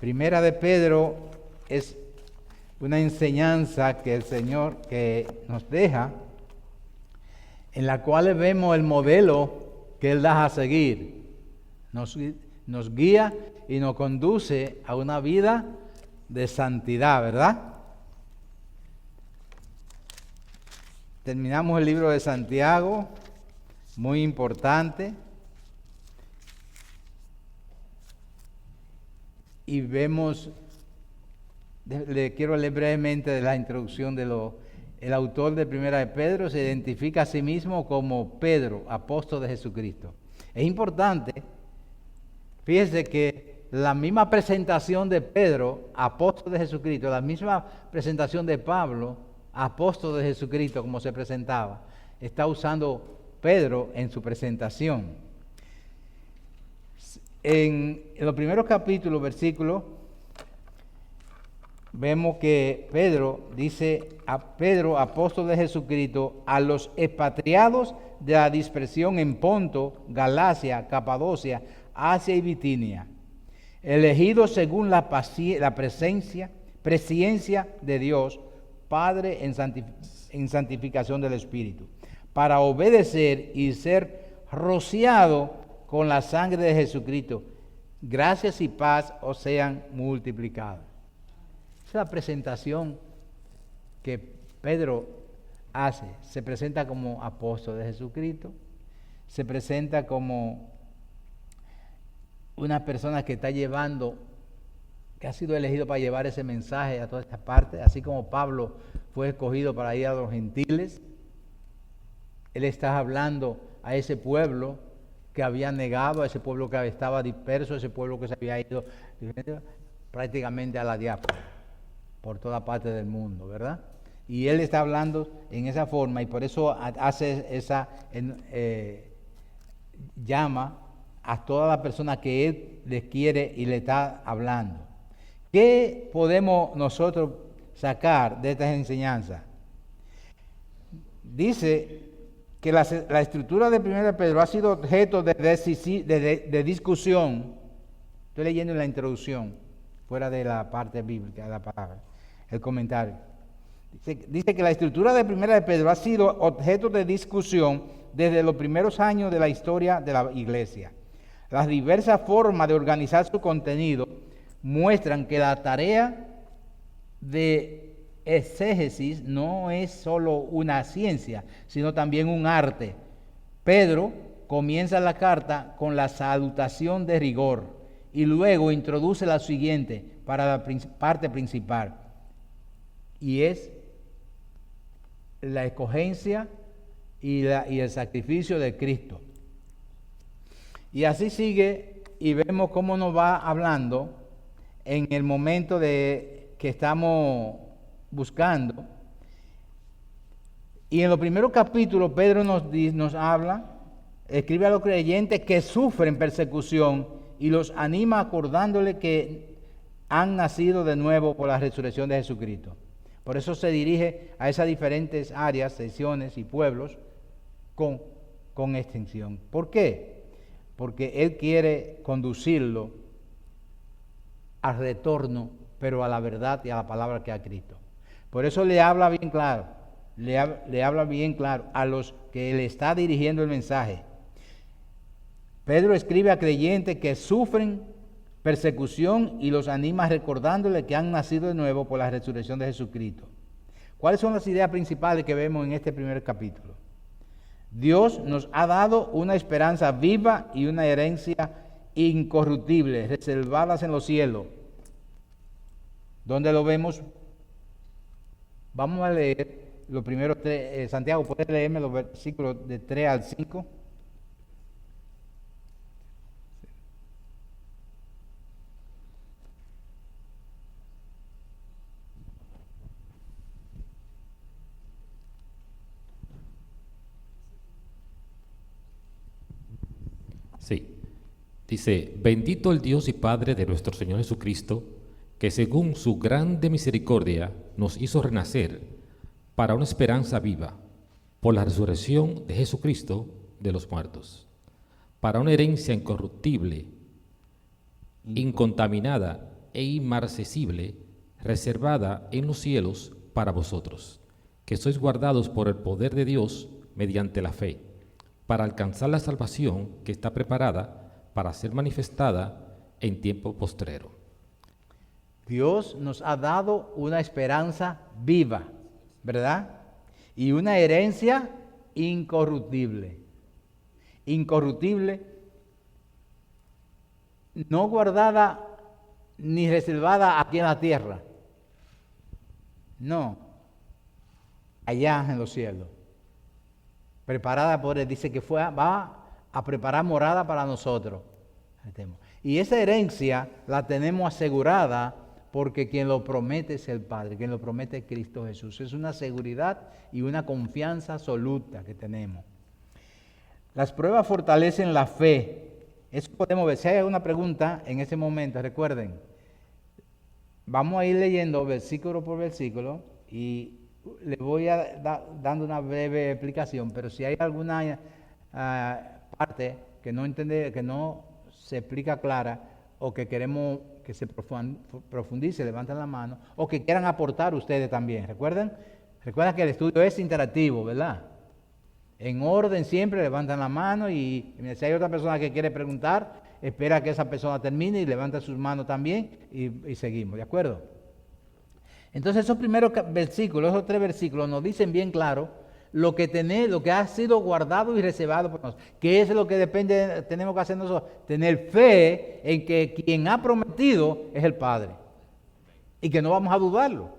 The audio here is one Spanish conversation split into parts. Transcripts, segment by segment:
Primera de Pedro es una enseñanza que el Señor que nos deja, en la cual vemos el modelo que Él da a seguir. Nos guía y nos conduce a una vida de santidad, ¿verdad? Terminamos el libro de Santiago, muy importante. Y vemos, le quiero leer brevemente de la introducción el autor de Primera de Pedro se identifica a sí mismo como Pedro, apóstol de Jesucristo. Es importante, fíjese que la misma presentación de Pedro, apóstol de Jesucristo, la misma presentación de Pablo, apóstol de Jesucristo, como se presentaba, está usando Pedro en su presentación. En los primeros capítulos, versículos, vemos que Pedro dice a Pedro, apóstol de Jesucristo, a los expatriados de la dispersión en Ponto, Galacia, Capadocia, Asia y Bitinia, elegidos según la presciencia de Dios, Padre en santificación del Espíritu, para obedecer y ser rociado con la sangre de Jesucristo, gracias y paz os sean multiplicadas. Esa es la presentación que Pedro hace. Se presenta como apóstol de Jesucristo, se presenta como una persona que está llevando, que ha sido elegido para llevar ese mensaje a todas estas partes, así como Pablo fue escogido para ir a los gentiles. Él está hablando a ese pueblo que había negado, a ese pueblo que estaba disperso, ese pueblo que se había ido prácticamente a la diáspora, por toda parte del mundo, ¿verdad? Y él está hablando en esa forma y por eso hace esa, llama a toda la persona que él les quiere y le está hablando. ¿Qué podemos nosotros sacar de estas enseñanzas? Dice que la estructura de 1 Pedro ha sido objeto de discusión. Estoy leyendo en la introducción, fuera de la parte bíblica de la palabra, el comentario. Dice que la estructura de 1 Pedro ha sido objeto de discusión desde los primeros años de la historia de la iglesia. Las diversas formas de organizar su contenido muestran que la tarea de exégesis no es solo una ciencia, sino también un arte. Pedro comienza la carta con la salutación de rigor y luego introduce la siguiente para la parte principal, y es la escogencia y el sacrificio de Cristo. Y así sigue y vemos cómo nos va hablando en el momento de que estamos buscando. Y en los primeros capítulos Pedro nos habla, escribe a los creyentes que sufren persecución y los anima acordándole que han nacido de nuevo por la resurrección de Jesucristo. Por eso se dirige a esas diferentes áreas, secciones y pueblos con extensión. ¿Por qué? Porque Él quiere conducirlo al retorno, pero a la verdad y a la palabra que ha Cristo. Por eso le habla bien claro, le habla bien claro a los que le está dirigiendo el mensaje. Pedro escribe a creyentes que sufren persecución y los anima recordándole que han nacido de nuevo por la resurrección de Jesucristo. ¿Cuáles son las ideas principales que vemos en este primer capítulo? Dios nos ha dado una esperanza viva y una herencia incorruptible, reservadas en los cielos. ¿Dónde lo vemos? Vamos a leer los primeros tres. Santiago, ¿puedes leerme los versículos de 3 al 5? Sí. Dice: bendito el Dios y Padre de nuestro Señor Jesucristo, que según su grande misericordia nos hizo renacer para una esperanza viva, por la resurrección de Jesucristo de los muertos, para una herencia incorruptible, incontaminada e inmarcesible, reservada en los cielos para vosotros, que sois guardados por el poder de Dios mediante la fe, para alcanzar la salvación que está preparada para ser manifestada en tiempo postrero. Dios nos ha dado una esperanza viva, ¿verdad? Y una herencia incorruptible. Incorruptible, no guardada ni reservada aquí en la tierra. No, allá en los cielos. Preparada por Él, dice que va a preparar morada para nosotros. Y esa herencia la tenemos asegurada porque quien lo promete es el Padre, quien lo promete es Cristo Jesús. Es una seguridad y una confianza absoluta que tenemos. Las pruebas fortalecen la fe. Eso podemos ver. Si hay alguna pregunta en ese momento, recuerden, vamos a ir leyendo versículo por versículo y les voy a dando una breve explicación, pero si hay alguna parte que no entiende, que no se explica clara o que queremos que se profundice, levanten la mano, o que quieran aportar ustedes también. Recuerden que el estudio es interactivo, ¿verdad? En orden siempre levantan la mano y si hay otra persona que quiere preguntar, espera que esa persona termine y levanta sus manos también y seguimos, ¿de acuerdo? Entonces esos primeros versículos, esos 3 versículos nos dicen bien claro lo que ha sido guardado y reservado por nosotros. ¿Qué es lo que tenemos que hacer nosotros? Tener fe en que quien ha prometido es el Padre y que no vamos a dudarlo.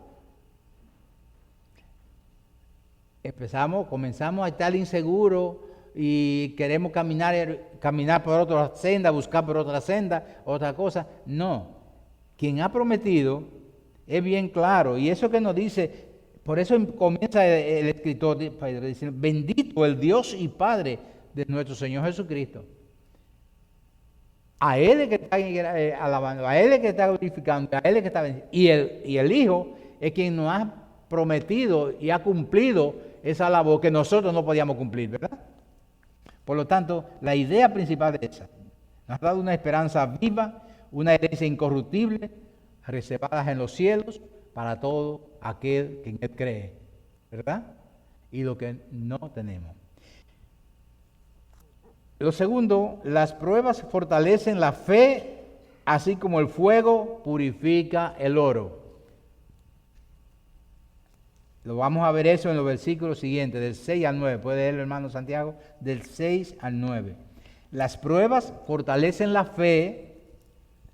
Comenzamos a estar inseguros y queremos caminar por otra senda, buscar por otra senda, otra cosa. No, quien ha prometido es bien claro, y eso que nos dice, por eso comienza el escritor diciendo, bendito el Dios y Padre de nuestro Señor Jesucristo. A Él es que está alabando, a Él es que está glorificando, a Él es que está bendiciendo. Y el Hijo es quien nos ha prometido y ha cumplido esa labor que nosotros no podíamos cumplir, ¿verdad? Por lo tanto, la idea principal es esa. Nos ha dado una esperanza viva, una herencia incorruptible, reservadas en los cielos para todo aquel que en Él cree, ¿verdad? Y lo que no tenemos. Lo segundo, las pruebas fortalecen la fe, así como el fuego purifica el oro. Lo vamos a ver eso en los versículos siguientes, del 6 al 9. Puede leerlo, hermano Santiago, del 6 al 9. Las pruebas fortalecen la fe,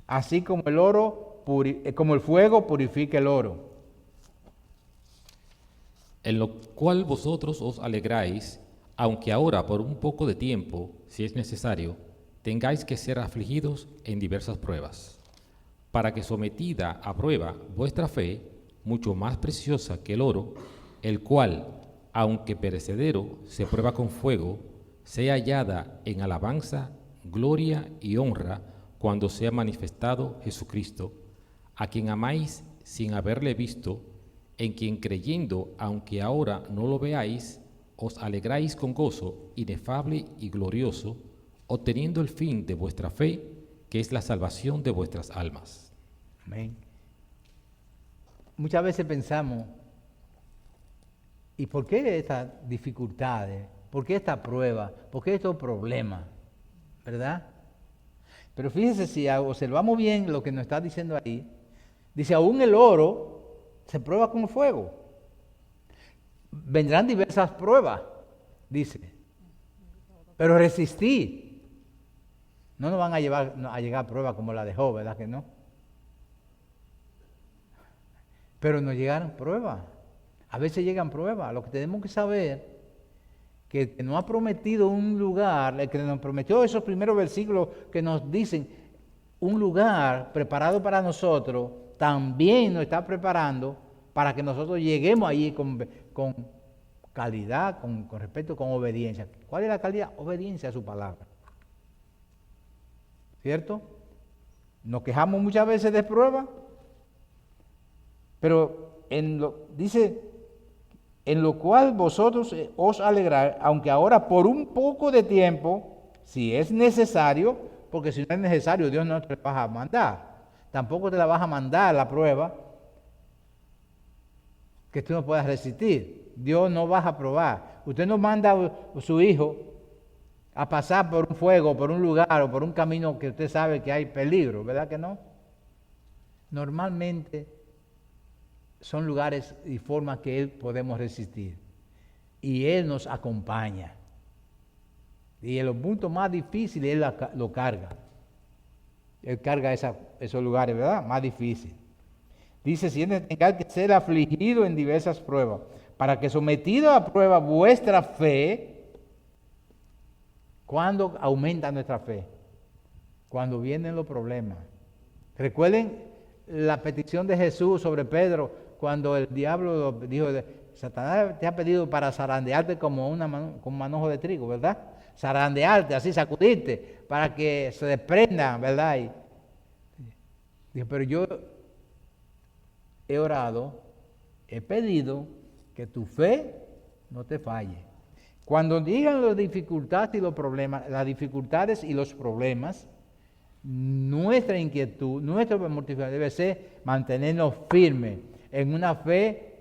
así como el fuego purifica el oro. En lo cual vosotros os alegráis, aunque ahora por un poco de tiempo, si es necesario, tengáis que ser afligidos en diversas pruebas, para que sometida a prueba vuestra fe, mucho más preciosa que el oro, el cual, aunque perecedero, se prueba con fuego, sea hallada en alabanza, gloria y honra cuando sea manifestado Jesucristo, a quien amáis sin haberle visto, en quien creyendo, aunque ahora no lo veáis, os alegráis con gozo inefable y glorioso, obteniendo el fin de vuestra fe, que es la salvación de vuestras almas. Amén. Muchas veces pensamos, ¿y por qué estas dificultades? ¿Por qué esta prueba? ¿Por qué estos problemas? ¿Verdad? Pero fíjense, si observamos bien lo que nos está diciendo ahí, dice, aún el oro se prueba con fuego. Vendrán diversas pruebas, dice, pero resistí. No nos van a llegar pruebas como la de Job, ¿verdad que no? Pero nos llegaron pruebas. A veces llegan pruebas. Lo que tenemos que saber que el que nos ha prometido un lugar, el que nos prometió esos primeros versículos que nos dicen un lugar preparado para nosotros, también nos está preparando para que nosotros lleguemos allí con calidad, con respeto, con obediencia. ¿Cuál es la calidad? Obediencia a su palabra. ¿Cierto? Nos quejamos muchas veces de pruebas, pero dice, en lo cual vosotros os alegráis, aunque ahora por un poco de tiempo, si es necesario, porque si no es necesario, Dios no te va a mandar. tampoco te la vas a mandar la prueba que tú no puedas resistir. Dios no vas a probar. Usted no manda a su hijo a pasar por un fuego, por un lugar o por un camino que usted sabe que hay peligro, ¿verdad que no? Normalmente son lugares y formas que Él podemos resistir. Y Él nos acompaña. Y en los puntos más difíciles Él lo carga. Él carga esos lugares, ¿verdad? Más difíciles. Dice, si tenga que ser afligido en diversas pruebas, para que sometido a prueba vuestra fe, ¿cuándo aumenta nuestra fe? Cuando vienen los problemas. Recuerden la petición de Jesús sobre Pedro, cuando el diablo dijo, Satanás te ha pedido para zarandearte como un manojo de trigo, ¿verdad? Zarandearte, así sacudirte, para que se desprenda, ¿verdad? Y dijo, pero yo he orado, he pedido que tu fe no te falle. Cuando digan las dificultades y los problemas, las dificultades y los problemas, nuestra inquietud, nuestra mortificación debe ser mantenernos firmes en una fe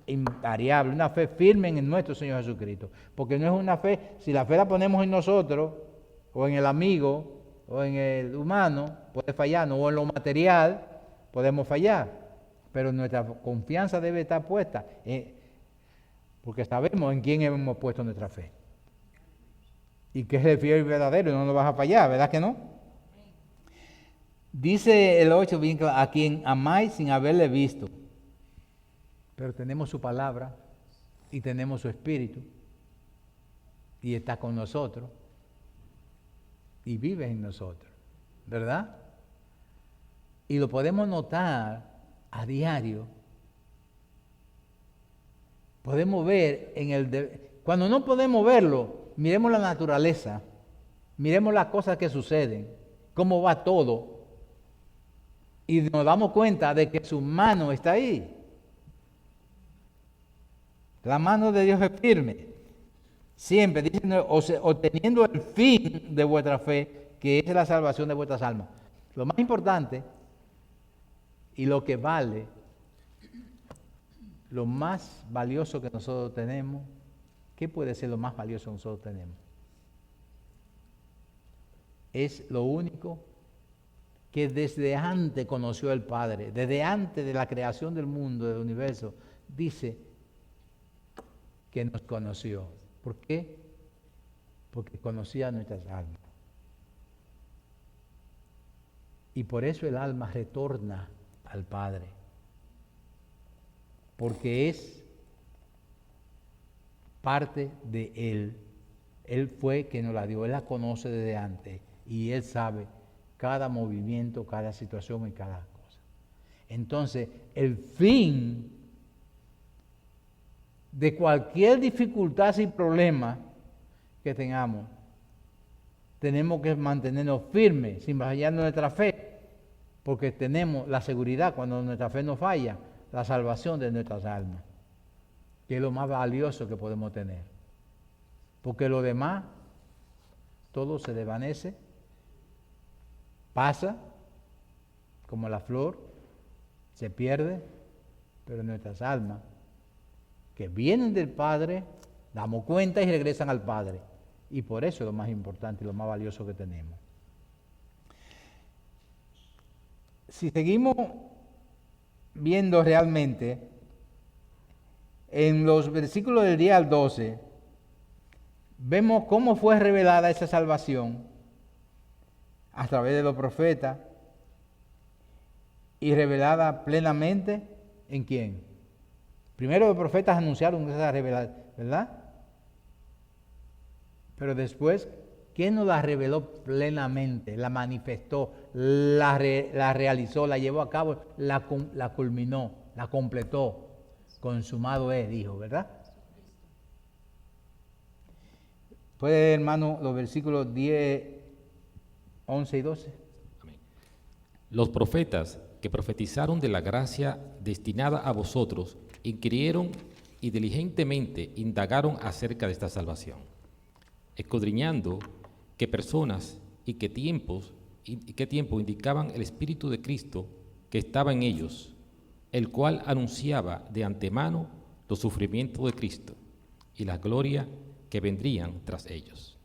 invariable, una fe firme en nuestro Señor Jesucristo. Porque no es una fe, si la fe la ponemos en nosotros, o en el amigo, o en el humano, puede fallarnos, o en lo material, podemos fallar. Pero nuestra confianza debe estar puesta, porque sabemos en quién hemos puesto nuestra fe. Y que es el fiel y verdadero, y no nos vas a fallar, ¿verdad que no? Dice el 8, bien claro, a quien amáis sin haberle visto. Pero tenemos su palabra y tenemos su espíritu y está con nosotros y vive en nosotros, ¿verdad? Y lo podemos notar a diario. Podemos ver cuando no podemos verlo, miremos la naturaleza, miremos las cosas que suceden, cómo va todo, y nos damos cuenta de que su mano está ahí. La mano de Dios es firme. Siempre, dicen, obteniendo el fin de vuestra fe, que es la salvación de vuestras almas. Lo más importante y lo que vale, lo más valioso que nosotros tenemos, ¿qué puede ser lo más valioso que nosotros tenemos? Es lo único que desde antes conoció el Padre, desde antes de la creación del mundo, del universo, dice que nos conoció. ¿Por qué? Porque conocía nuestras almas. Y por eso el alma retorna al Padre. Porque es parte de Él. Él fue quien nos la dio. Él la conoce desde antes. Y Él sabe cada movimiento, cada situación y cada cosa. Entonces, el fin de cualquier dificultad y problema que tengamos, tenemos que mantenernos firmes, sin fallar nuestra fe, porque tenemos la seguridad, cuando nuestra fe nos falla, la salvación de nuestras almas, que es lo más valioso que podemos tener. Porque lo demás, todo se desvanece, pasa, como la flor, se pierde, pero nuestras almas, que vienen del Padre, damos cuenta y regresan al Padre. Y por eso es lo más importante y lo más valioso que tenemos. Si seguimos viendo realmente, en los versículos del 10 al 12, vemos cómo fue revelada esa salvación a través de los profetas y revelada plenamente ¿en quién? Primero los profetas anunciaron esa revelación, ¿verdad? Pero después, ¿quién nos la reveló plenamente? La manifestó, la realizó, la llevó a cabo, la culminó, la completó. Consumado es, dijo, ¿verdad? ¿Puede, hermano, los versículos 10, 11 y 12? Amén. Los profetas que profetizaron de la gracia destinada a vosotros, inquirieron y diligentemente indagaron acerca de esta salvación, escudriñando qué personas y qué tiempos y qué tiempo indicaban el Espíritu de Cristo que estaba en ellos, el cual anunciaba de antemano los sufrimientos de Cristo y la gloria que vendrían tras ellos.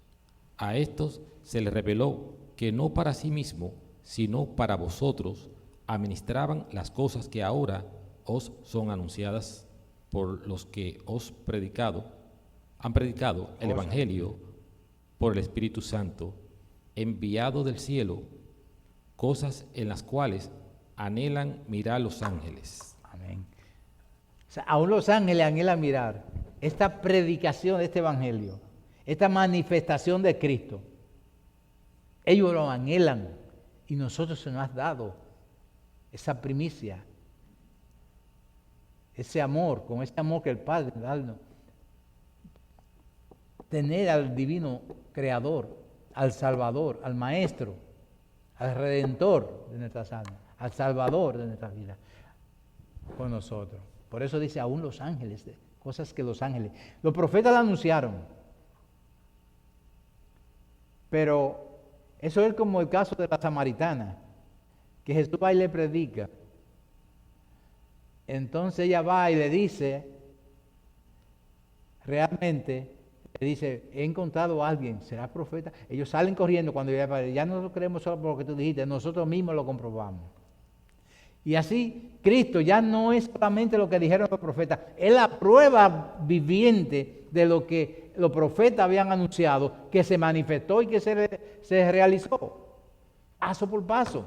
A estos se les reveló que no para sí mismo, sino para vosotros, administraban las cosas que ahora os son anunciadas por los que han predicado el Evangelio por el Espíritu Santo, enviado del cielo, cosas en las cuales anhelan mirar los ángeles. Amén. O sea, aún los ángeles anhelan mirar esta predicación de este Evangelio, esta manifestación de Cristo. Ellos lo anhelan y nosotros se nos ha dado esa primicia, ese amor, con ese amor que el Padre da, tener al divino Creador, al Salvador, al Maestro, al Redentor de nuestras almas, al Salvador de nuestras vidas, con nosotros. Por eso dice aún los ángeles, cosas que los ángeles. Los profetas la anunciaron, pero eso es como el caso de la samaritana, que Jesús va y le predica. Entonces ella va y le dice, realmente, le dice, he encontrado a alguien, ¿será profeta? Ellos salen corriendo cuando ya no lo creemos solo por lo que tú dijiste, nosotros mismos lo comprobamos. Y así, Cristo ya no es solamente lo que dijeron los profetas, es la prueba viviente de lo que los profetas habían anunciado, que se manifestó y que se realizó, paso por paso,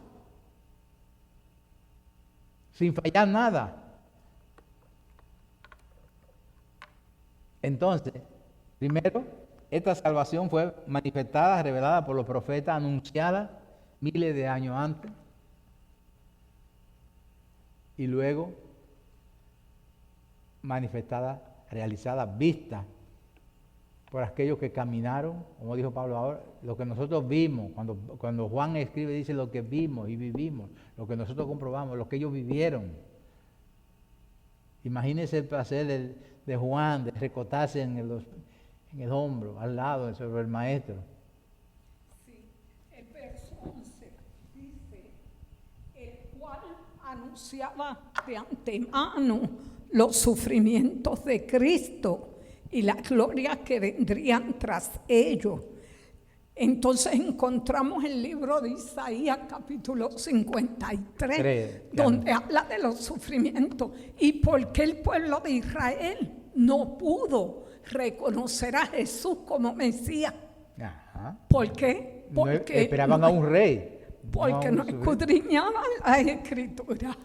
sin fallar nada. Entonces, primero, esta salvación fue manifestada, revelada por los profetas, anunciada miles de años antes. Y luego manifestada, realizada, vista por aquellos que caminaron, como dijo Pablo ahora, lo que nosotros vimos, cuando Juan escribe, dice lo que vimos y vivimos, lo que nosotros comprobamos, lo que ellos vivieron. Imagínense el placer de Juan de recotarse en el hombro, al lado, sobre el maestro. Sí, el verso 11 dice, el cual anunciaba de antemano los sufrimientos de Cristo y la gloria que vendrían tras ellos. Entonces encontramos el libro de Isaías capítulo 53, donde habla de los sufrimientos y por qué el pueblo de Israel no pudo reconocer a Jesús como Mesías. Ajá. ¿Por qué? Porque no, esperaban a un rey. Porque no escudriñaban la Escritura.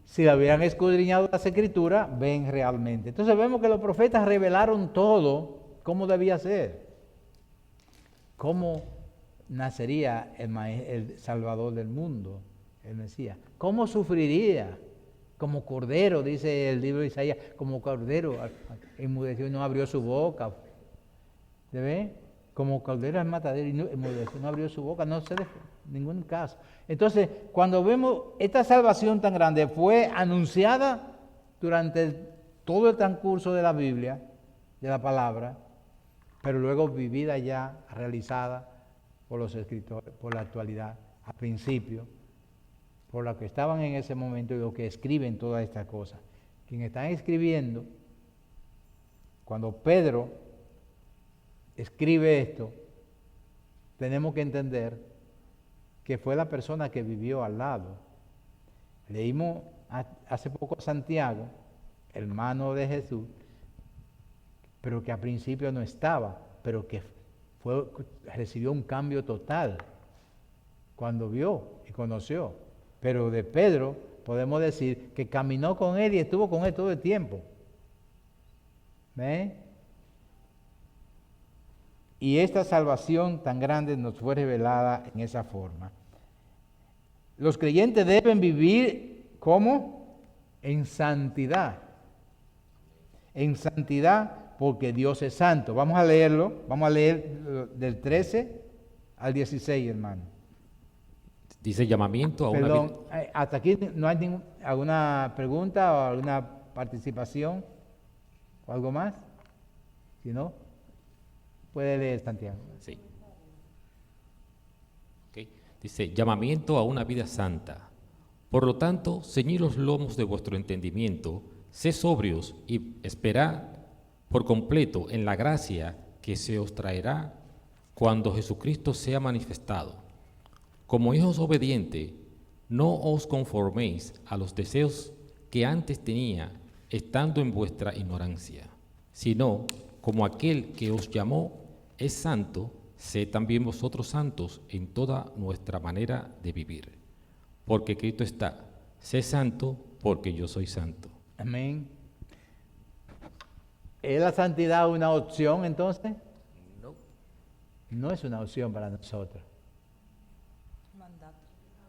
Si la hubieran escudriñado las Escrituras, ven realmente. Entonces vemos que los profetas revelaron todo cómo debía ser. Cómo nacería el Salvador del mundo, el Mesías. Cómo sufriría como cordero, dice el libro de Isaías, como cordero enmudeció y no abrió su boca. ¿Se ve? Como cordero al matadero y no enmudeció, no abrió su boca, no se dejó en ningún caso. Entonces, cuando vemos esta salvación tan grande, fue anunciada durante todo el transcurso de la Biblia, de la palabra, pero luego vivida ya, realizada por los escritores, por la actualidad, a principio, por los que estaban en ese momento y los que escriben todas estas cosas. Quienes están escribiendo, cuando Pedro escribe esto, tenemos que entender que fue la persona que vivió al lado. Leímos hace poco a Santiago, hermano de Jesús, pero que al principio no estaba, pero que recibió un cambio total cuando vio y conoció. Pero de Pedro podemos decir que caminó con él y estuvo con él todo el tiempo. ¿Ven? Y esta salvación tan grande nos fue revelada en esa forma. Los creyentes deben vivir ¿cómo? En santidad. En santidad porque Dios es santo. Vamos a leerlo. Vamos a leer del 13 al 16, hermano. Dice llamamiento a una vida. Perdón, hasta aquí no hay alguna pregunta o alguna participación o algo más. Si no, puede leer Santiago. Sí. Okay. Dice, llamamiento a una vida santa. Por lo tanto, ceñid los lomos de vuestro entendimiento, sed sobrios y esperad por completo en la gracia que se os traerá cuando Jesucristo sea manifestado. Como hijos obedientes, no os conforméis a los deseos que antes tenía, estando en vuestra ignorancia, sino como aquel que os llamó es santo, sed también vosotros santos en toda nuestra manera de vivir. Porque Cristo está, sé santo porque yo soy santo. Amén. ¿Es la santidad una opción entonces? No. No es una opción para nosotros. Mandato.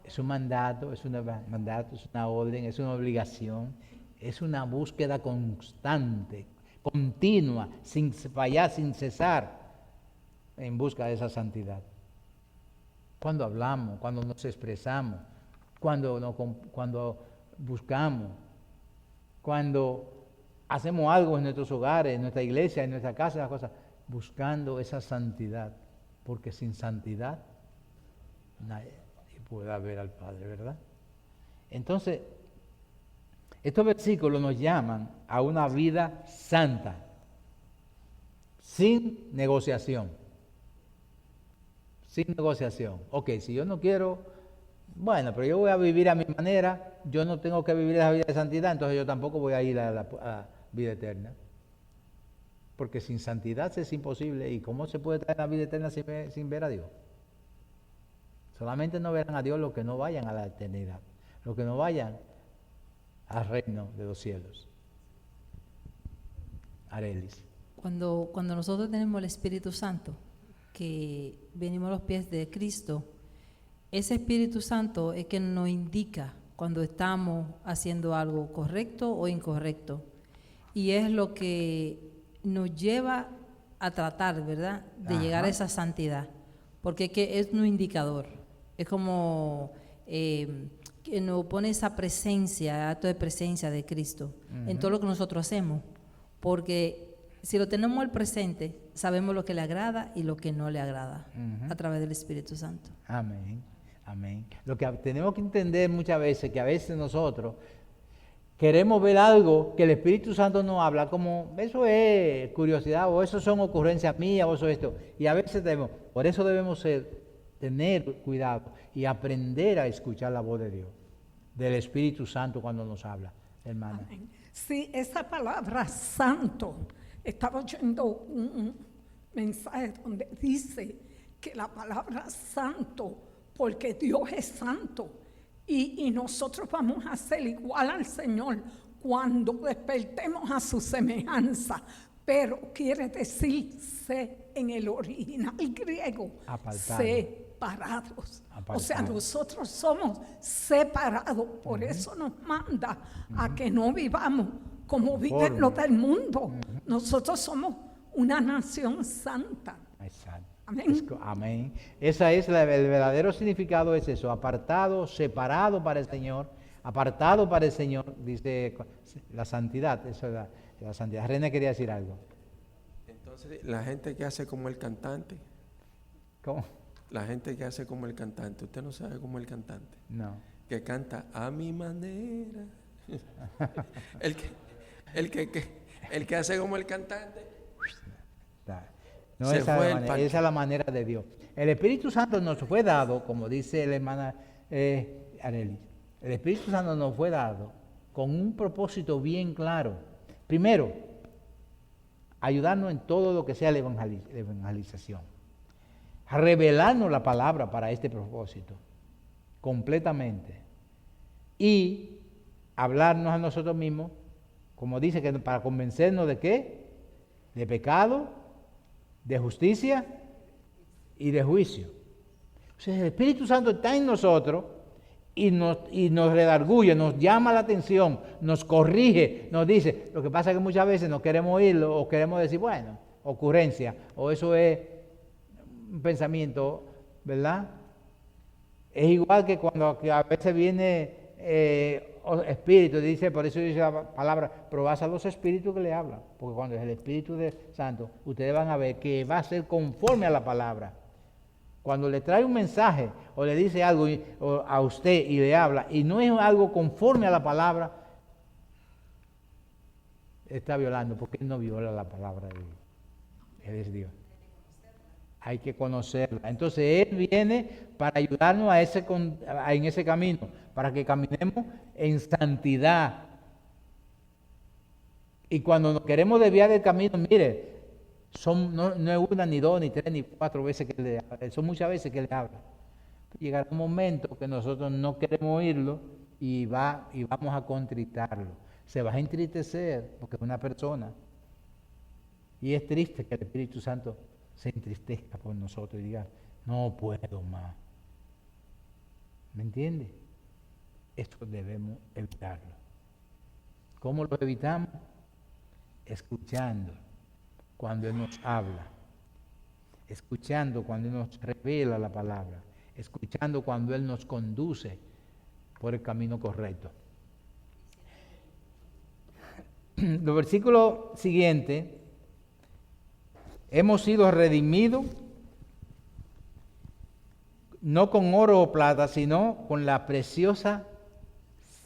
Es un mandato, es una orden, es una obligación, es una búsqueda constante, continua, sin fallar, sin cesar, en busca de esa santidad. Cuando hablamos, cuando nos expresamos, cuando buscamos, cuando hacemos algo en nuestros hogares, en nuestra iglesia, en nuestra casa, las cosas, buscando esa santidad, porque sin santidad nadie puede ver al Padre, ¿verdad? Entonces, estos versículos nos llaman a una vida santa, sin negociación. Sin negociación. Ok, si yo no quiero, bueno, pero yo voy a vivir a mi manera, yo no tengo que vivir esa vida de santidad, entonces yo tampoco voy a ir a la vida eterna. Porque sin santidad es imposible. ¿Y cómo se puede traer la vida eterna sin ver a Dios? Solamente no verán a Dios los que no vayan a la eternidad, los que no vayan al reino de los cielos. Arelis. Cuando nosotros tenemos el Espíritu Santo, que venimos a los pies de Cristo, ese Espíritu Santo es que nos indica cuando estamos haciendo algo correcto o incorrecto. Y es lo que nos lleva a tratar, ¿verdad?, de llegar a esa santidad. Porque es un indicador. Es como que nos pone esa presencia, acto de presencia de Cristo en todo lo que nosotros hacemos. Porque si lo tenemos al presente, sabemos lo que le agrada y lo que no le agrada a través del Espíritu Santo. Amén, amén. Lo que tenemos que entender muchas veces, que a veces nosotros queremos ver algo que el Espíritu Santo nos habla, como eso es curiosidad, o eso son ocurrencias mías, o eso es esto. Y a veces por eso debemos tener cuidado y aprender a escuchar la voz de Dios, del Espíritu Santo cuando nos habla, hermana. Amén. Sí, esa palabra santo, estaba oyendo un mensaje donde dice que la palabra santo, porque Dios es santo, y nosotros vamos a ser igual al Señor cuando despertemos a su semejanza, pero quiere decir en el original griego, Apartado. separados. Apartado. O sea, nosotros somos separados, por eso nos manda a que no vivamos como viven los del mundo. Nosotros somos una nación santa. Exacto. Amén. Amén. Esa es el verdadero significado, es eso, apartado, separado para el Señor, apartado para el Señor, dice la santidad, eso es la santidad. René quería decir algo. Entonces, la gente que hace como el cantante, ¿Cómo? la gente que hace como el cantante, usted no sabe como el cantante, No. que canta a mi manera. el que hace como el cantante. No, Se esa, fue es el la parche. esa es la manera de Dios. El Espíritu Santo nos fue dado, como dice la hermana Arelis, el Espíritu Santo nos fue dado con un propósito bien claro. Primero, ayudarnos en todo lo que sea la evangelización. Revelarnos la palabra para este propósito, completamente. Y hablarnos a nosotros mismos, como dice, que para convencernos de qué, de pecado, de justicia y de juicio. O sea, el Espíritu Santo está en nosotros y nos redarguye, nos llama la atención, nos corrige, nos dice. Lo que pasa es que muchas veces no queremos oírlo o queremos decir, bueno, ocurrencia, o eso es un pensamiento, ¿verdad? Es igual que cuando a veces viene espíritu, dice, por eso dice la palabra, probad a los espíritus que le hablan, porque cuando es el Espíritu de Santo, ustedes van a ver que va a ser conforme a la palabra. Cuando le trae un mensaje o le dice algo a usted y le habla y no es algo conforme a la palabra, está violando, porque Él no viola la palabra de Dios. Él es Dios. Hay que conocerla. Entonces Él viene para ayudarnos en ese camino, para que caminemos en santidad. Y cuando nos queremos desviar del camino, mire, no es una, ni dos, ni tres, ni cuatro veces que le habla, son muchas veces que le habla. Llegará un momento que nosotros no queremos oírlo y vamos a contritarlo. Se va a entristecer porque es una persona. Y es triste que el Espíritu Santo se entristezca por nosotros y diga, no puedo más. ¿Me entiende? Esto debemos evitarlo. ¿Cómo lo evitamos? Escuchando cuando Él nos habla, escuchando cuando Él nos revela la palabra, escuchando cuando Él nos conduce por el camino correcto. Los versículos siguientes, hemos sido redimidos no con oro o plata, sino con la preciosa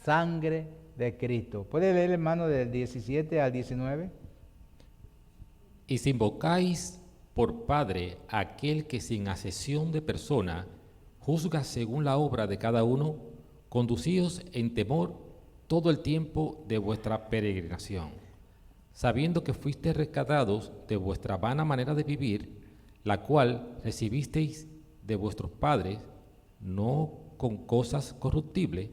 sangre de Cristo. ¿Puede leer, hermano, del 17 al 19? Y si invocáis por Padre a aquel que sin acepción de persona juzga según la obra de cada uno, conducíos en temor todo el tiempo de vuestra peregrinación, sabiendo que fuisteis rescatados de vuestra vana manera de vivir, la cual recibisteis de vuestros padres, no con cosas corruptibles,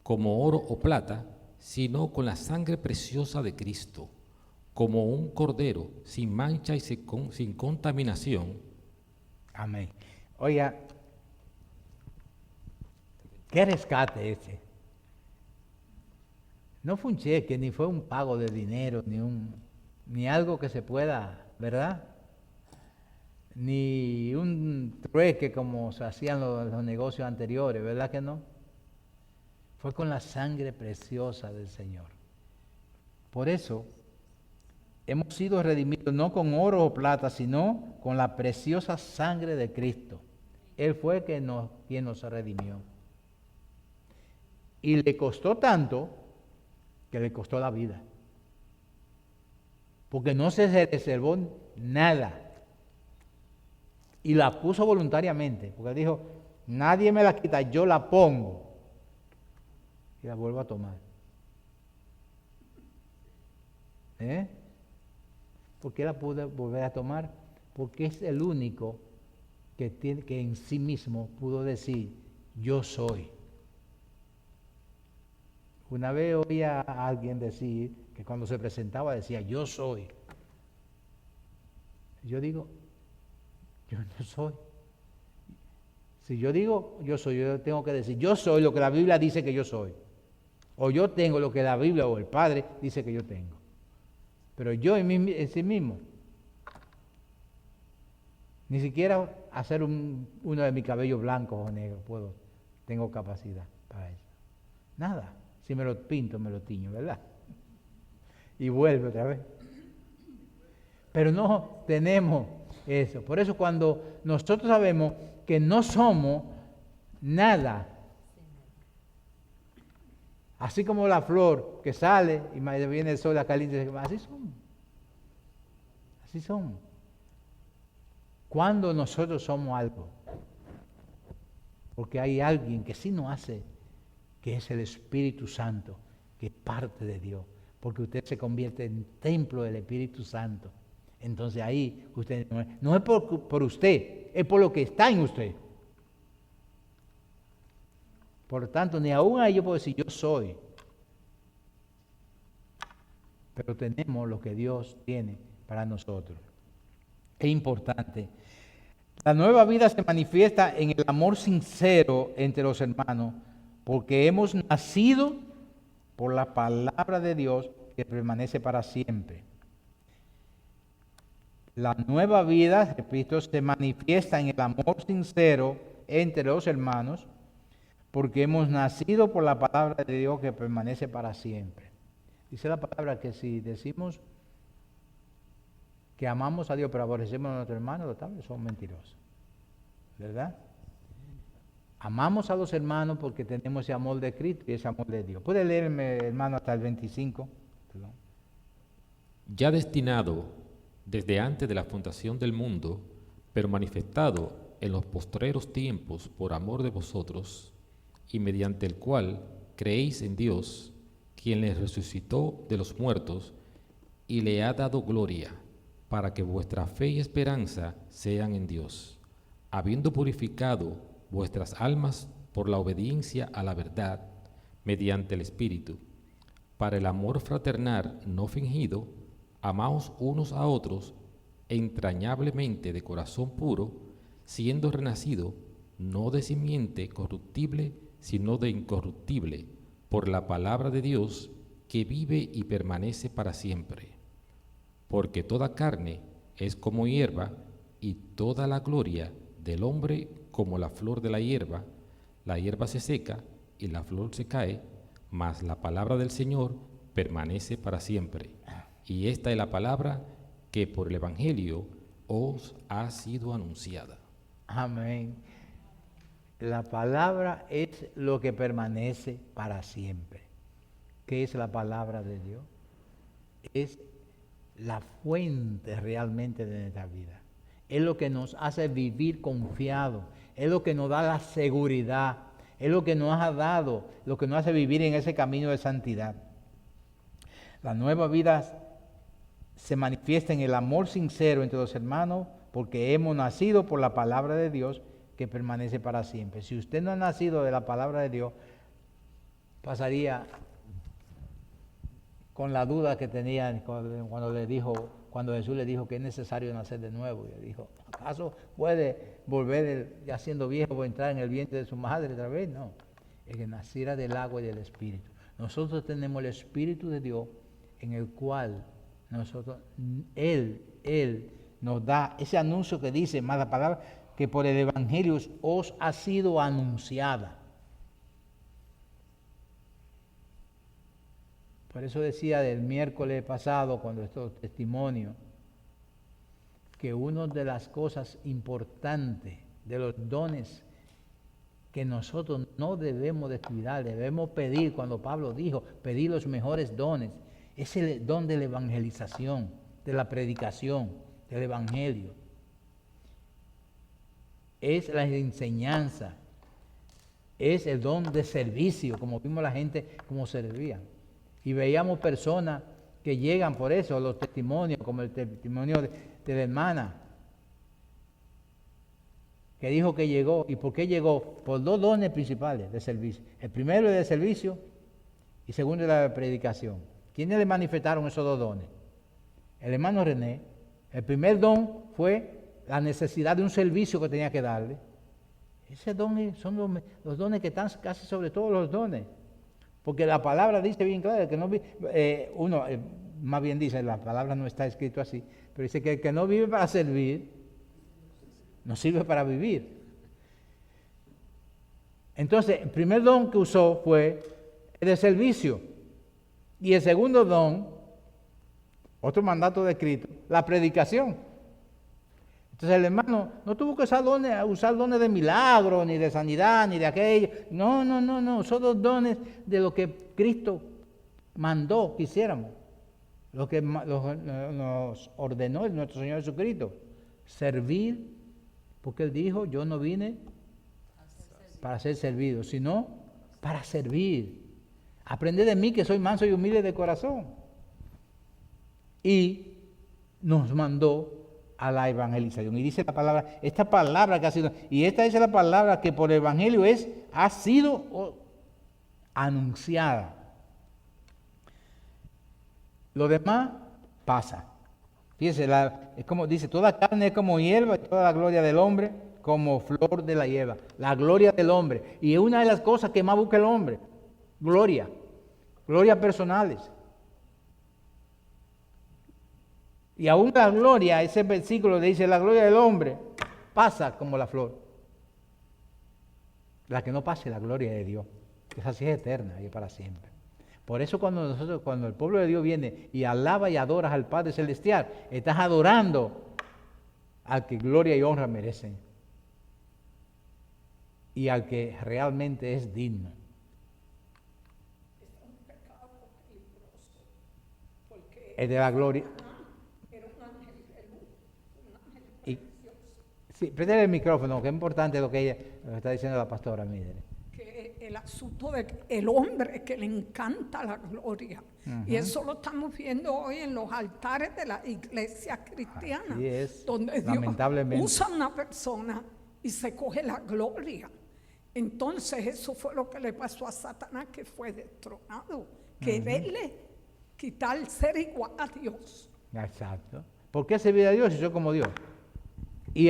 como oro o plata, sino con la sangre preciosa de Cristo, como un cordero sin mancha y sin contaminación. Amén. Oiga, qué rescate ese. No fue un cheque, ni fue un pago de dinero, ni algo que se pueda, ¿verdad? Ni un trueque como se hacían los negocios anteriores, ¿verdad que no? Fue con la sangre preciosa del Señor. Por eso, hemos sido redimidos no con oro o plata, sino con la preciosa sangre de Cristo. Él fue quien nos redimió. Y le costó tanto que le costó la vida. Porque no se reservó nada. Y la puso voluntariamente. Porque dijo, nadie me la quita, yo la pongo. Y la vuelvo a tomar. ¿Por qué la pude volver a tomar? Porque es el único que en sí mismo pudo decir, yo soy. Una vez oí a alguien decir que cuando se presentaba decía, yo soy. Yo digo, yo no soy. Si yo digo yo soy, yo tengo que decir, yo soy lo que la Biblia dice que yo soy. O yo tengo lo que la Biblia o el Padre dice que yo tengo. Pero yo en sí mismo, ni siquiera hacer uno de mis cabellos blancos o negros tengo capacidad para eso. Nada. Si me lo pinto, me lo tiño, ¿verdad? Y vuelve otra vez. Pero no tenemos eso. Por eso cuando nosotros sabemos que no somos nada, así como la flor que sale y viene el sol, la caliente, así somos. Así somos. Cuando nosotros somos algo, porque hay alguien que sí nos hace, que es el Espíritu Santo, que es parte de Dios, porque usted se convierte en templo del Espíritu Santo. Entonces ahí usted no es por usted, es por lo que está en usted. Por lo tanto, ni aún ahí yo puedo decir yo soy. Pero tenemos lo que Dios tiene para nosotros. Es importante. La nueva vida se manifiesta en el amor sincero entre los hermanos, porque hemos nacido por la palabra de Dios que permanece para siempre. La nueva vida, repito, se manifiesta en el amor sincero entre los hermanos, porque hemos nacido por la palabra de Dios que permanece para siempre. Dice la palabra que si decimos que amamos a Dios pero aborrecemos a nuestro hermano, somos mentirosos. ¿verdad? Amamos a los hermanos porque tenemos ese amor de Cristo y ese amor de Dios. ¿Puede leerme, hermano, hasta el 25? Perdón. Ya destinado desde antes de la fundación del mundo, pero manifestado en los postreros tiempos por amor de vosotros, y mediante el cual creéis en Dios, quien les resucitó de los muertos y le ha dado gloria, para que vuestra fe y esperanza sean en Dios, habiendo purificado vuestras almas por la obediencia a la verdad, mediante el Espíritu, para el amor fraternal no fingido, amaos unos a otros entrañablemente de corazón puro, siendo renacido no de simiente corruptible, sino de incorruptible, por la palabra de Dios, que vive y permanece para siempre. Porque toda carne es como hierba, y toda la gloria del hombre como la flor de la hierba se seca y la flor se cae, mas la palabra del Señor permanece para siempre. Y esta es la palabra que por el Evangelio os ha sido anunciada. Amén. La palabra es lo que permanece para siempre. ¿Qué es la palabra de Dios? Es la fuente realmente de nuestra vida. Es lo que nos hace vivir confiado. Es lo que nos da la seguridad. Es lo que nos ha dado, lo que nos hace vivir en ese camino de santidad. La nueva vida se manifiesta en el amor sincero entre los hermanos, porque hemos nacido por la palabra de Dios que permanece para siempre. Si usted no ha nacido de la palabra de Dios, pasaría con la duda que tenía cuando Jesús le dijo que es necesario nacer de nuevo. Y le dijo, ¿acaso puede volver ya siendo viejo o entrar en el vientre de su madre otra vez? No, es que naciera del agua y del Espíritu. Nosotros tenemos el Espíritu de Dios, en el cual Él nos da ese anuncio que dice, más la palabra, que por el Evangelio os ha sido anunciada. Por eso decía del miércoles pasado, cuando estos testimonios, que una de las cosas importantes de los dones que nosotros no debemos descuidar, debemos pedir, cuando Pablo dijo, pedir los mejores dones, es el don de la evangelización, de la predicación, del evangelio. Es la enseñanza, es el don de servicio, como vimos la gente como servían. Y veíamos personas que llegan por eso, los testimonios, como el testimonio de la hermana, que dijo que llegó. ¿Y por qué llegó? Por dos dones principales de servicio. El primero es de servicio y segundo es la de predicación. ¿Quiénes le manifestaron esos dos dones? El hermano René. El primer don fue la necesidad de un servicio que tenía que darle. Ese don son los dones que están casi sobre todos los dones. Porque la palabra dice bien claro que no más bien dice, la palabra no está escrito así, pero dice que el que no vive para servir, no sirve para vivir. Entonces, el primer don que usó fue el de servicio. Y el segundo don, otro mandato de Cristo, la predicación. Entonces el hermano no tuvo que usar dones de milagro, ni de sanidad, ni de aquello. No. Son dos dones de lo que Cristo mandó que hiciéramos. Lo que nos ordenó nuestro Señor Jesucristo. Servir, porque Él dijo, yo no vine para ser servido, sino para servir. Aprended de mí que soy manso y humilde de corazón. Y nos mandó a la evangelización. Y dice la palabra, esta palabra que ha sido, y esta es la palabra que por el evangelio ha sido anunciada. Lo demás pasa. Fíjense, es como dice, toda carne es como hierba y toda la gloria del hombre como flor de la hierba. La gloria del hombre. Y es una de las cosas que más busca el hombre. Gloria personales. Y aún la gloria, ese versículo dice, la gloria del hombre pasa como la flor. La que no pase la gloria de Dios, que esa sí es eterna y es para siempre. Por eso cuando el pueblo de Dios viene y alaba y adora al Padre Celestial, estás adorando al que gloria y honra merecen. y al que realmente es digno. Es un pecado peligroso, porque El de la gloria. era un ángel de luz, un ángel Y, precioso, sí, préstale el micrófono, que es importante lo que está diciendo la pastora, mire. que el asunto del hombre que le encanta la gloria. Y eso lo estamos viendo hoy en los altares de la iglesia cristiana, Así es, donde Dios lamentablemente. usa a una persona y se coge la gloria. Entonces eso fue lo que le pasó a Satanás, que fue destronado, quererle quitar el ser igual a Dios. Exacto. ¿Por qué servir a Dios si soy como Dios? Y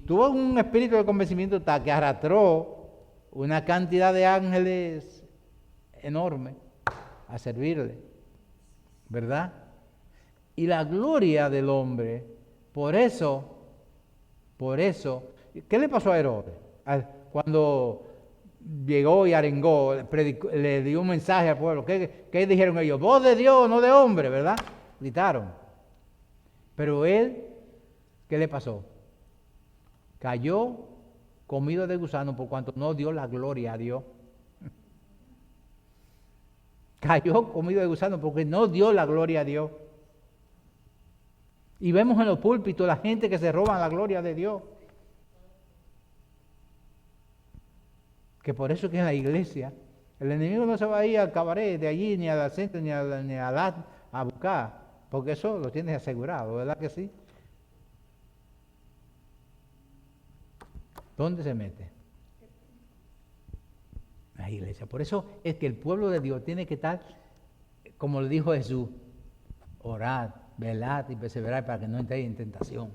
tuvo un espíritu de convencimiento tal que arrastró una cantidad de ángeles enorme a servirle, ¿verdad? Y la gloria del hombre, por eso, ¿qué le pasó a Herodes? Cuando llegó y arengó, le dio un mensaje al pueblo, ¿qué dijeron ellos? Voz de Dios, no de hombre, ¿verdad? Gritaron. Pero él, ¿qué le pasó? Cayó comido de gusano por cuanto no dio la gloria a Dios. Cayó comido de gusano porque no dio la gloria a Dios. Y vemos en los púlpitos la gente que se roban la gloria de Dios. Que por eso que en la iglesia el enemigo no se va a ir al cabaret de allí, ni al centro, ni a buscar, porque eso lo tienes asegurado, ¿verdad que sí? ¿Dónde se mete? La iglesia. Por eso es que el pueblo de Dios tiene que estar, como le dijo Jesús, orad, velad y perseverad para que no entréis en tentación.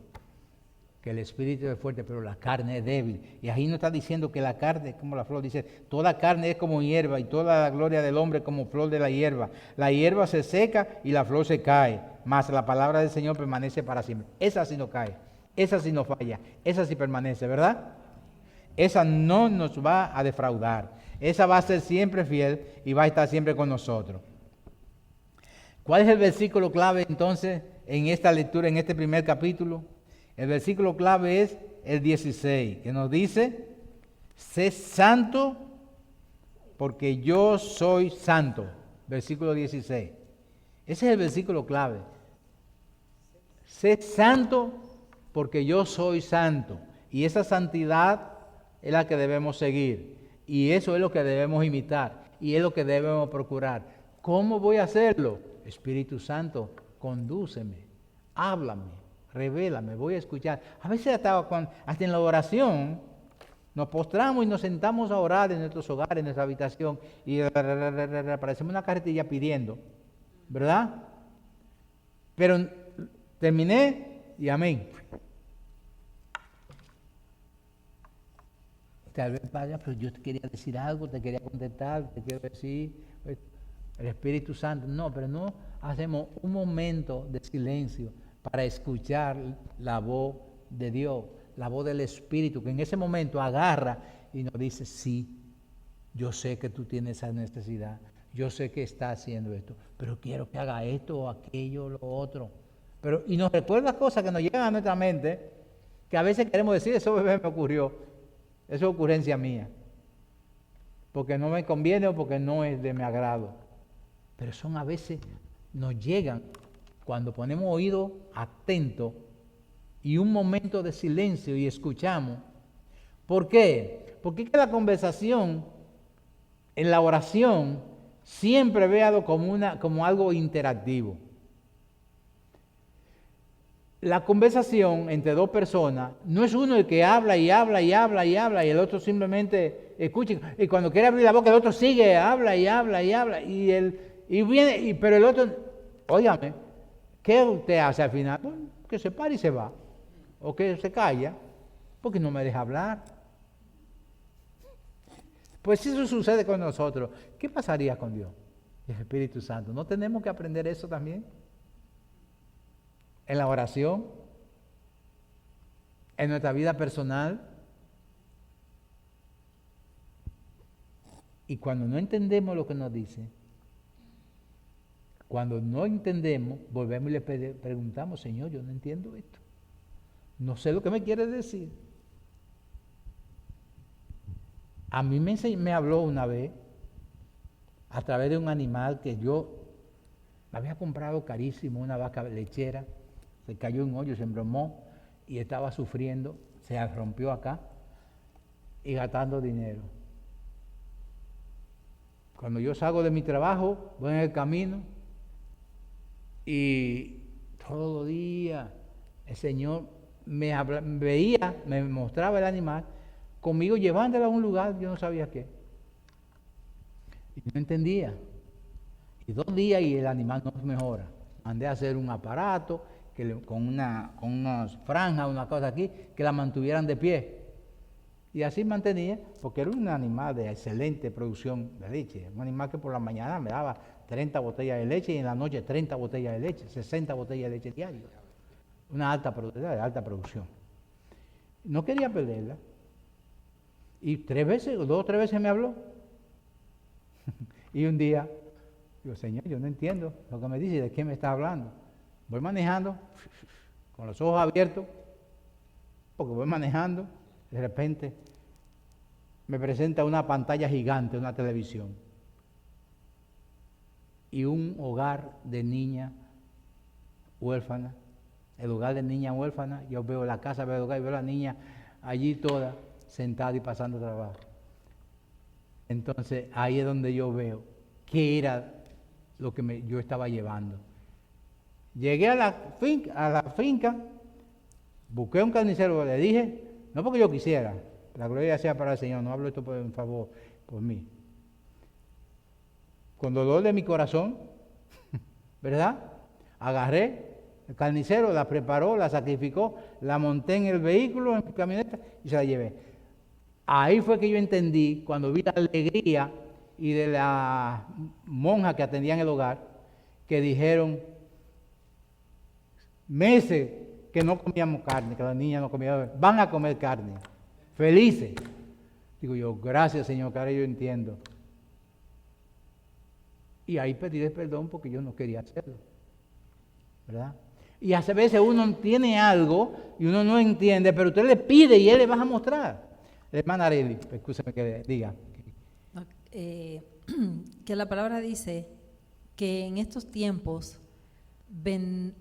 Que el espíritu es fuerte, pero la carne es débil. Y ahí no está diciendo que la carne es como la flor. Dice, toda carne es como hierba y toda la gloria del hombre como flor de la hierba. La hierba se seca y la flor se cae, mas la palabra del Señor permanece para siempre. Esa sí no cae, esa sí no falla, esa sí permanece, ¿verdad? Esa no nos va a defraudar. Esa va a ser siempre fiel y va a estar siempre con nosotros. ¿Cuál es el versículo clave entonces en esta lectura, en este primer capítulo? El versículo clave es el 16, que nos dice, sé santo porque yo soy santo. Versículo 16. Ese es el versículo clave. Sé santo porque yo soy santo. Y esa santidad es la que debemos seguir. Y eso es lo que debemos imitar. Y es lo que debemos procurar. ¿Cómo voy a hacerlo? Espíritu Santo, condúceme, háblame, revélame, voy a escuchar. A veces hasta en la oración nos postramos y nos sentamos a orar en nuestros hogares, en nuestra habitación, y parecemos una carretilla pidiendo, ¿verdad? Pero terminé y amén. Tal vez vaya, pero yo te quería decir algo, te quería contestar, te quiero decir, el Espíritu Santo, no, pero no hacemos un momento de silencio para escuchar la voz de Dios, la voz del Espíritu, que en ese momento agarra y nos dice, sí, yo sé que tú tienes esa necesidad, yo sé que estás haciendo esto, pero quiero que haga esto o aquello o lo otro. Y nos recuerda cosas que nos llegan a nuestra mente, que a veces queremos decir, eso me ocurrió. Eso es ocurrencia mía, porque no me conviene o porque no es de mi agrado. Pero son a veces, nos llegan cuando ponemos oído atento y un momento de silencio y escuchamos. ¿Por qué? Porque es que la conversación en la oración siempre veado como algo interactivo. La conversación entre dos personas no es uno el que habla y habla y habla y habla y el otro simplemente escucha, y cuando quiere abrir la boca el otro sigue, habla y habla y habla pero el otro, óigame, ¿qué usted hace al final? Bueno, que se para y se va, o que se calla, porque no me deja hablar. Pues si eso sucede con nosotros, ¿qué pasaría con Dios? El Espíritu Santo. ¿No tenemos que aprender eso también? En la oración, en nuestra vida personal. Y cuando no entendemos lo que nos dice, cuando no entendemos, volvemos y le preguntamos, Señor, yo no entiendo esto. No sé lo que me quiere decir. A mí me habló una vez a través de un animal que yo había comprado carísimo, una vaca lechera, se cayó en un hoyo, se embromó y estaba sufriendo, se rompió acá y gastando dinero. Cuando yo salgo de mi trabajo, voy en el camino y todos los días el Señor me veía, me mostraba el animal, conmigo llevándola a un lugar, yo no sabía qué. Y no entendía. Y 2 días y el animal no mejora. Mandé a hacer un aparato con unas franjas, una cosa aquí, que la mantuvieran de pie. Y así mantenía, porque era un animal de excelente producción de leche. Un animal que por la mañana me daba 30 botellas de leche y en la noche 30 botellas de leche, 60 botellas de leche diarias. Una alta producción. No quería perderla. Y 2 o 3 veces me habló. Y un día, digo, Señor, yo no entiendo lo que me dice, ¿de qué me está hablando? Voy manejando, con los ojos abiertos, porque voy manejando, de repente me presenta una pantalla gigante, una televisión, y un hogar de niña huérfana. El hogar de niña huérfana, yo veo la casa, veo el hogar y veo a la niña allí toda sentada y pasando trabajo. Entonces ahí es donde yo veo qué era lo que yo estaba llevando. Llegué a la finca, busqué un carnicero, le dije, no porque yo quisiera, la gloria sea para el Señor, no hablo esto por favor, por mí. Con dolor de mi corazón, ¿verdad? Agarré, el carnicero la preparó, la sacrificó, la monté en el vehículo, en mi camioneta y se la llevé. Ahí fue que yo entendí, cuando vi la alegría y de la monja que atendían el hogar, que dijeron, meses que no comíamos carne, que las niñas no comían, van a comer carne, felices. Digo yo, gracias Señor, que ahora yo entiendo. Y ahí pediré perdón porque yo no quería hacerlo, ¿verdad? Y a veces uno tiene algo y uno no entiende, pero usted le pide y él le va a mostrar. Hermana Arely, escúcheme que diga. Que la palabra dice que en estos tiempos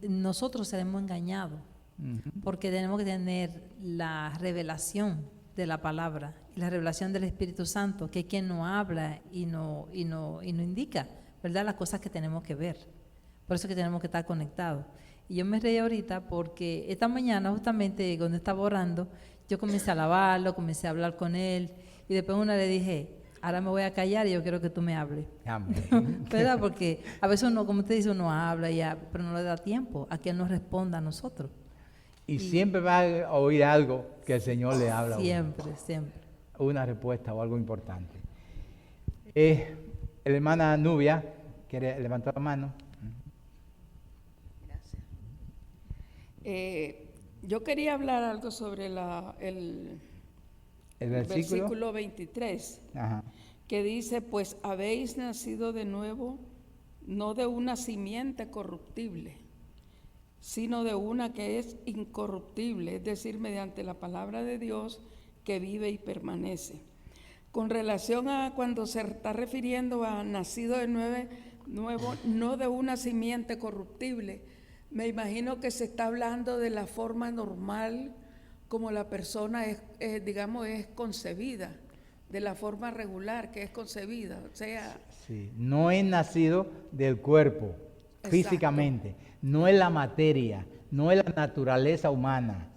nosotros seremos engañados, porque tenemos que tener la revelación de la palabra, la revelación del Espíritu Santo, que es quien nos habla y nos indica, ¿verdad?, las cosas que tenemos que ver. Por eso que tenemos que estar conectados. Y yo me reí ahorita porque esta mañana, justamente cuando estaba orando, yo comencé a alabarlo, comencé a hablar con él, y después una le dije, ahora me voy a callar y yo quiero que tú me hables. ¿Verdad? Porque a veces uno, como usted dice, uno habla, pero no le da tiempo a que él nos responda a nosotros. Y siempre va a oír algo que el Señor le habla. Siempre, siempre. Una respuesta o algo importante. La hermana Nubia quiere levantar la mano. Gracias. Yo quería hablar algo sobre el versículo 23, Ajá. que dice, pues habéis nacido de nuevo, no de una simiente corruptible, sino de una que es incorruptible, es decir, mediante la palabra de Dios que vive y permanece. Con relación a cuando se está refiriendo a nacido de nuevo, no de una simiente corruptible, me imagino que se está hablando de la forma normal como la persona es concebida, de la forma regular que es concebida, o sea... Sí, no es nacido del cuerpo, Exacto. Físicamente, no es la materia, no es la naturaleza humana,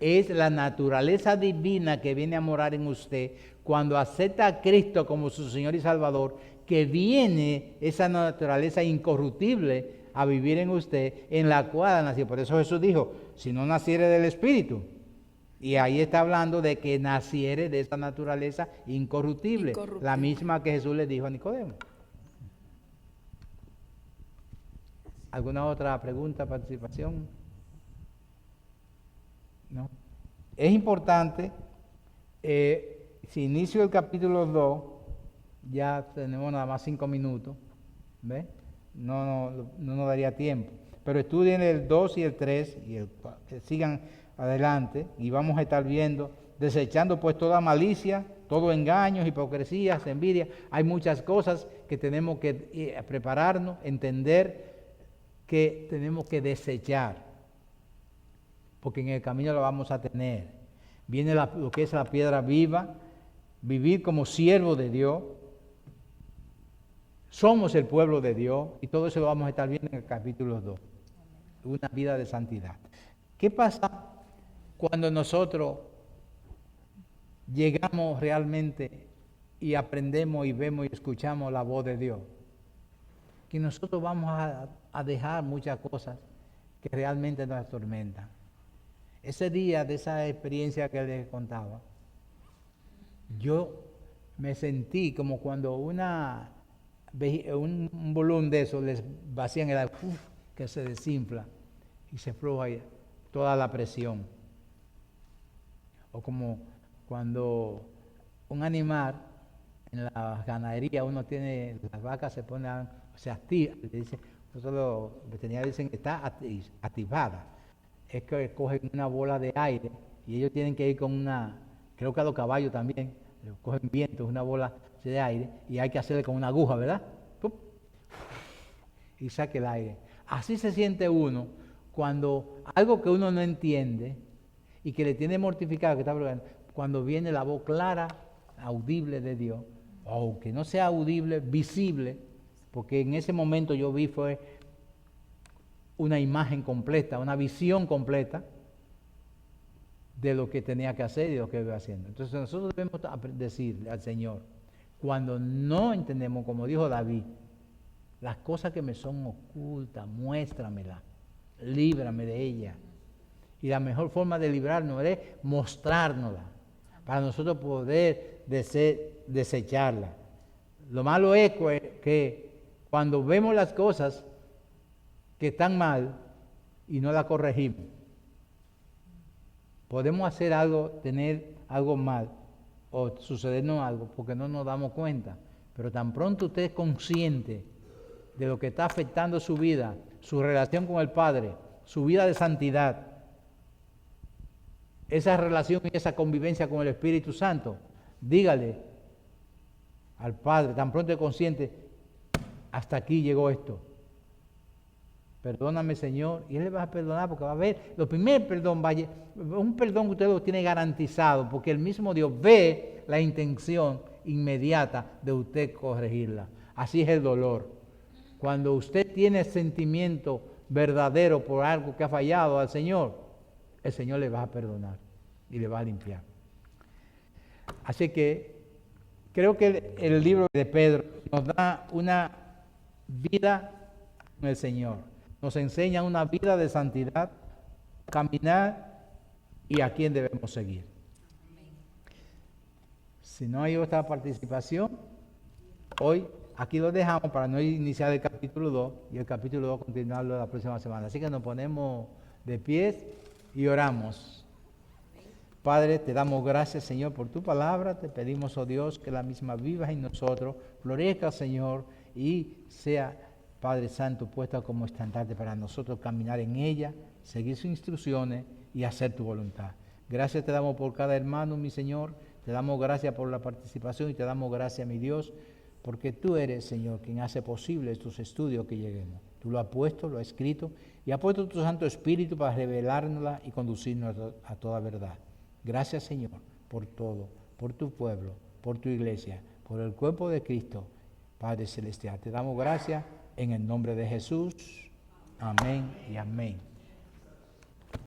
es la naturaleza divina que viene a morar en usted cuando acepta a Cristo como su Señor y Salvador, que viene esa naturaleza incorruptible a vivir en usted, en la cual nació. Por eso Jesús dijo, si no naciere del Espíritu. Y ahí está hablando de que naciere de esa naturaleza incorruptible, la misma que Jesús le dijo a Nicodemo. ¿Alguna otra pregunta, participación? ¿No? Es importante, si inicio el capítulo 2, ya tenemos nada más 5 minutos, ¿ves? No nos daría tiempo, pero estudien el 2 y el 3 y sigan adelante y vamos a estar viendo, desechando pues toda malicia todo engaños, hipocresías, envidia. Hay muchas cosas que tenemos que prepararnos, entender que tenemos que desechar, porque en el camino lo vamos a tener. Viene lo que es la piedra viva, vivir como siervo de Dios. Somos el pueblo de Dios y todo eso lo vamos a estar viendo en el capítulo 2. Una vida de santidad. ¿Qué pasa cuando nosotros llegamos realmente y aprendemos y vemos y escuchamos la voz de Dios? Que nosotros vamos a dejar muchas cosas que realmente nos atormentan. Ese día de esa experiencia que les contaba, yo me sentí como cuando un balón de eso les vacían el aire, que se desinfla y se afloja toda la presión. O como cuando un animal en la ganadería uno tiene, las vacas se ponen, se activan, nosotros los veterinarios dicen que está activada. Es que cogen una bola de aire y ellos tienen que ir con una, creo que a los caballos también, cogen vientos, una bola de aire y hay que hacerle con una aguja, ¿verdad? Y saque el aire. Así se siente uno cuando algo que uno no entiende y que le tiene mortificado, que está probando, cuando viene la voz clara, audible de Dios, aunque no sea audible, visible, porque en ese momento yo vi fue una imagen completa, una visión completa de lo que tenía que hacer y de lo que iba haciendo. Entonces nosotros debemos decirle al Señor, cuando no entendemos, como dijo David, las cosas que me son ocultas, muéstramelas, líbrame de ellas. Y la mejor forma de librarnos es mostrárnosla, para nosotros poder desecharla. Lo malo es que cuando vemos las cosas que están mal y no las corregimos, podemos hacer algo, tener algo mal o sucedernos algo porque no nos damos cuenta. Pero tan pronto usted es consciente de lo que está afectando su vida, su relación con el Padre, su vida de santidad, esa relación y esa convivencia con el Espíritu Santo, dígale al Padre, tan pronto es consciente, hasta aquí llegó esto. Perdóname, Señor, y Él le va a perdonar porque va a ver, lo primer perdón, un perdón que usted lo tiene garantizado, porque el mismo Dios ve la intención inmediata de usted corregirla. Así es el dolor. Cuando usted tiene sentimiento verdadero por algo que ha fallado al Señor, el Señor le va a perdonar y le va a limpiar. Así que creo que el libro de Pedro nos da una vida con el Señor. Nos enseña una vida de santidad, caminar y a quién debemos seguir. Si no hay otra participación, hoy aquí lo dejamos para no iniciar el capítulo 2 y el capítulo 2 continuarlo la próxima semana. Así que nos ponemos de pies y oramos. Padre, te damos gracias, Señor, por tu palabra. Te pedimos, oh Dios, que la misma viva en nosotros, florezca, Señor, y sea, Padre Santo, puesta como estandarte para nosotros caminar en ella, seguir sus instrucciones y hacer tu voluntad. Gracias te damos por cada hermano, mi Señor. Te damos gracias por la participación y te damos gracias, mi Dios, porque tú eres, Señor, quien hace posible estos estudios que lleguemos. Tú lo has puesto, lo has escrito y has puesto tu Santo Espíritu para revelárnosla y conducirnos a toda verdad. Gracias, Señor, por todo, por tu pueblo, por tu iglesia, por el cuerpo de Cristo, Padre Celestial. Te damos gracias en el nombre de Jesús. Amén y amén.